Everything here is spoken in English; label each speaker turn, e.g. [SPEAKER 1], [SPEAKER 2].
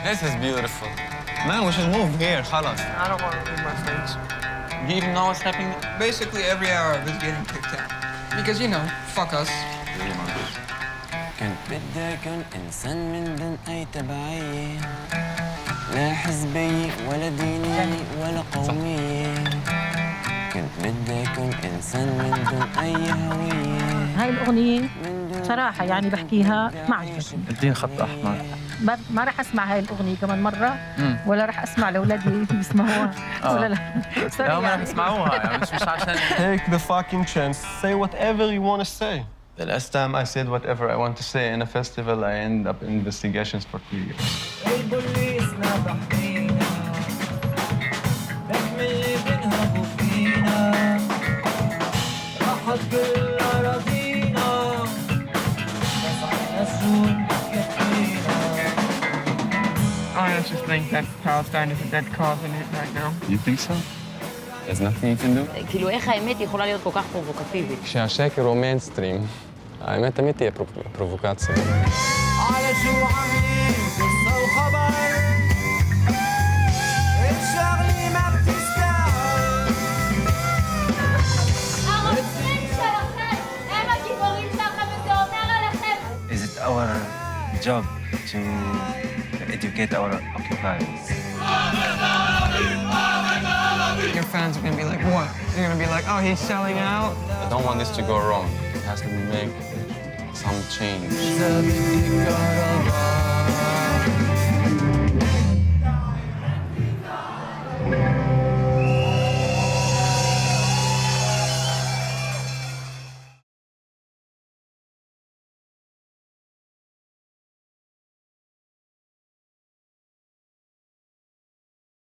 [SPEAKER 1] This is beautiful.
[SPEAKER 2] Man, we should move here, خلاص.
[SPEAKER 3] I don't want to leave my friends.
[SPEAKER 1] Do you even know what's happening?
[SPEAKER 3] Basically, every Arab is getting kicked out. Because, you know, fuck us.
[SPEAKER 4] كنت بدي أكون إنسان من دون أي تبعية لا حزبية ولا دينية ولا قومية كنت بدي أكون إنسان من دون أي هوية.
[SPEAKER 5] هاي الأغنية صراحة يعني بحكيها ما عجبتني.
[SPEAKER 2] الدين خط أحمر.
[SPEAKER 5] ما راح أسمع هاي الأغنية كمان مرة ولا راح أسمع لأولادي يسمعوها ولا لا.
[SPEAKER 2] لا ما راح يسمعوها يعني مش عشان.
[SPEAKER 6] Take the fucking chance. Say whatever you want to say.
[SPEAKER 7] The last time I said whatever I want to say in a festival, I end up in investigations for 3 years.
[SPEAKER 3] I just think that Palestine is a dead cause in it right now.
[SPEAKER 1] You think so? There's nothing you can do?
[SPEAKER 8] כאילו, איך האמת יכולה להיות כל כך פרובוקטיבית?
[SPEAKER 1] כשהשקר הוא מיינסטרים, האמת תמיד תהיה פרובוקציה.
[SPEAKER 9] Is it our job to educate our occupiers?
[SPEAKER 3] Your fans are gonna be like, what? You're gonna be like, oh, he's selling out?
[SPEAKER 1] I don't want this to go wrong. It has to make some change.